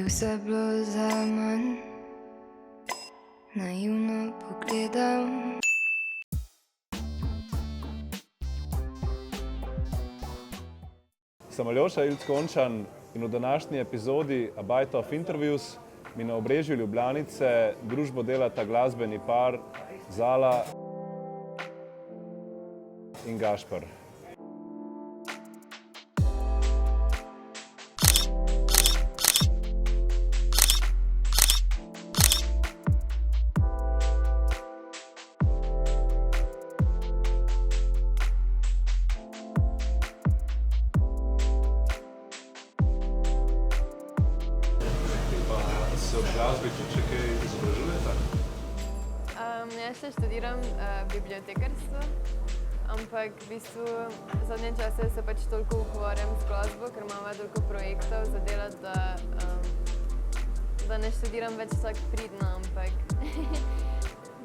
vse bilo zaman, naivno pogledam. Sem Aljoša Ilc-Končan in v današnji epizodi A Bite of Interviews mi na obrežju Ljubljanice družbo delata glasbeni par Zala in Gašper. Se v glasbi tudi še kaj izobražujete? Jaz še študiram bibliotekarstvo, ampak v bistvu zadnje čase se pač toliko ukvarjam z glasbo, ker imamo toliko projektov za delati, da ne študiram več tako pridno, ampak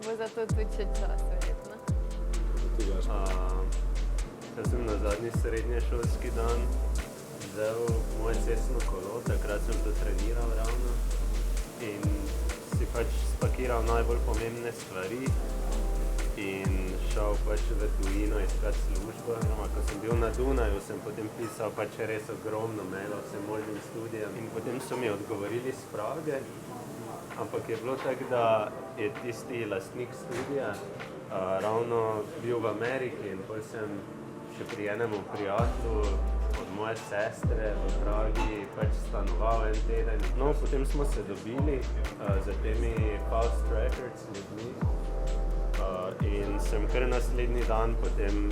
bo za to tudi še čas, verjetno. Jaz sem na zadnji srednješolski dan vzel moje cestno kolo, takrat sem to treniral ravno in si pač spakiral najbolj pomembne stvari in šel pač v tujino iskat službo. Ko sem bil na Dunaju, sem potem pisal pač res ogromno mailov vsem možnim študijam in potem so mi odgovorili s Prage, ampak je bilo tako, da je tisti lastnik studija ravno bil v Ameriki in potem sem še pri enemu prijatelju od moje sestre v Pragi pač stanoval en teden. No, potem smo se dobili za temi Faust Records ljudmi in sem kar naslednji dan potem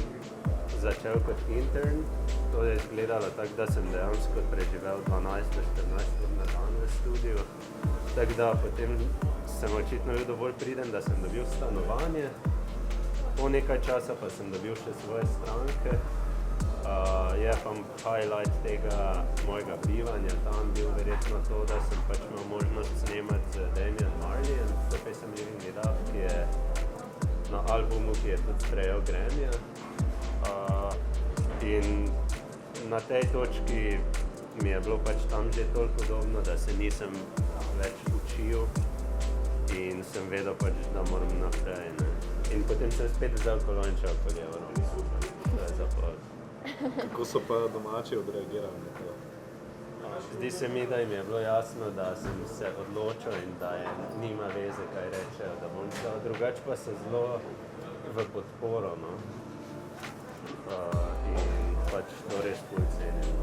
začel kot intern. To je izgledalo tako, da sem dejansko preživel 12 do 14 ur na dan v studiu. Tako da potem sem očitno bil dovolj priden, da sem dobil stanovanje. Po nekaj časa pa sem dobil še svoje stranke. Je pa highlight tega mojega bivanja tam bil verjetno to, da sem pač imel možnost snemati z Damian Marleyjem, to pesem Living It Up, ki je na albumu, ki je tudi prejel Grammyja. In na tej točki mi je bilo pač tam že toliko udobno, da se nisem več učil in sem vedel pač, da moram naprej. In potem sem spet vzel kolo in šel po Evropi. To je zapor. Kako so pa domači odreagirali na to? Zdi se mi, da jim je bilo jasno, da sem se odločil in da nima veze, kaj rečejo, da bom šel. Drugače pa so zelo v podporo, no. In pač to res ful cenim.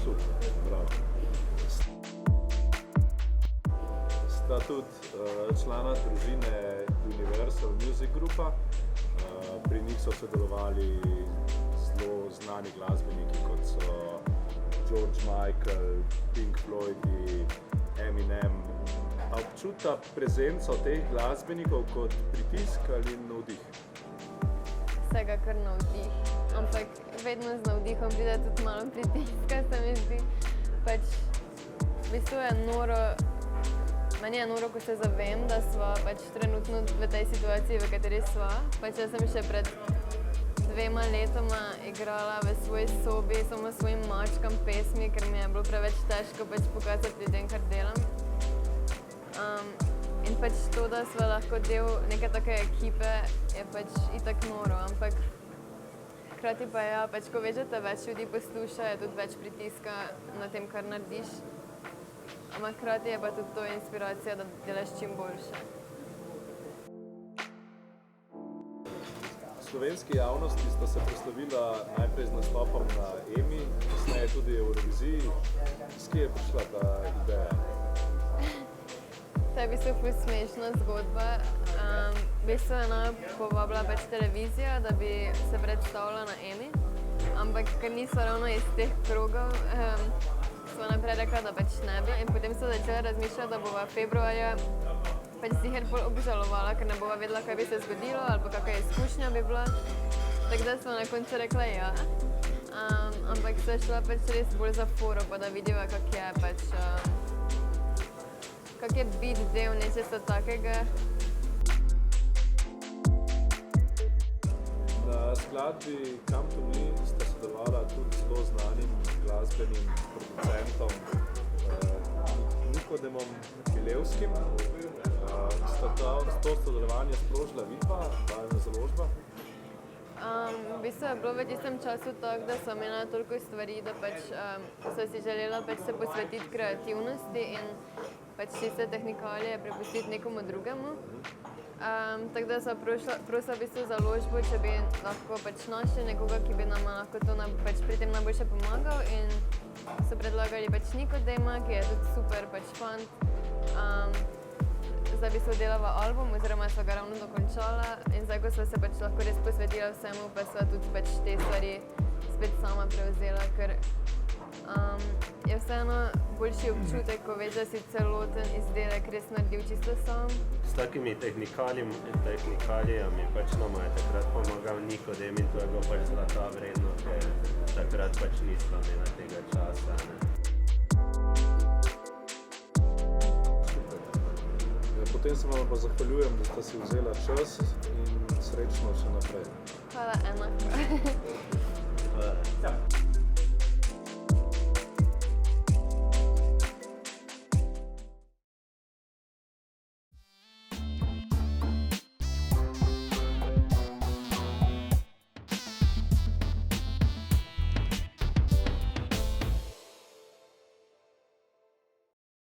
Super, bravo. Sta tudi člana družine Universal Music Grupa. Pri njih so sodelovali zelo znani glasbeniki, kot so George Michael, Pink Floyd, Eminem. A občuta prezenco teh glasbenikov kot pritisk ali navdih? Vsega kar navdih, ampak vedno z navdihom pride tudi malo pritiska, se mi zdi. Pač v bistvu je noro, meni je noro, ko se zavem, da sva pač trenutno v tej situaciji, v kateri sva. Pač jaz sem še pred 2 letoma igrala v svoji sobi samo svojim mačkam pesmi, ker mi je bilo preveč težko pač pokazati ljudem, kar delam. In pač to, da sva lahko del neke take ekipe, je pač itak noro, ampak hkrati pa ja, pač ko veš, da te več ljudi posluša, je tudi več pritiska na tem, kar narediš. Ampak hkrati je pa tudi to inspiracija, da delaš čim boljše. V slovenski javnosti sta se proslavila najprej z nastopom na EMI, kasneje tudi v Euroviziji. S kje je prišla ta ideja? To je v bistvu ful smešna zgodba. V bistvu je naju povabila pač televizija, da bi se predstavila na EMI, ampak ker nisva ravno iz teh krogov, sva najprej rekla, da pač ne bi. In potem so začela razmišljati, da bova februarja pač sicer pol obžalovala, ker ne bova vedela, kaj bi se zgodilo ali pa kakva izkušnja bi bila. Tako da sva na koncu rekla ja. Ampak sva šla pač res bolj za foro, pa da vidiva, kak je pač kak je biti del nečesa takega. Na skladbi Come to Me sta sodelovala tudi zelo znanim glasbenim producentom Nikodemom Milevskim. Sta to sodelovanje sprožila Vipa, vajna založba? V bistvu je bilo v tistem času tako, da sem imela toliko stvari, da pač so si želela pač se posvetiti kreativnosti in pač tiste tehnikalije prepustiti nekomu drugemu. Tako da so prosila v bistvu založbo, če bi lahko pač našli nekoga, ki bi nam lahko to pač pri tem najboljše pomagal in so predlagali pač Nikodema, ki je tudi super pač fant. Zdaj v bistvu delava album, oziroma sva ga ravno dokončala in zdaj, ko sva se pač lahko res posvetila vsemu, pa sva tudi pač te stvari spet sama prevzela, ker je vseeno boljši občutek, ko veš, da si celoten izdelek res naredil čisto sam. S takimi tehnikalijami pač nama je takrat pomagal Nikodem in to je bilo pač zlata vredno, ker takrat pač nisva imela tega časa. Ne. Potem se vam pa zahvaljujem, da ste si vzela čas in srečno še naprej.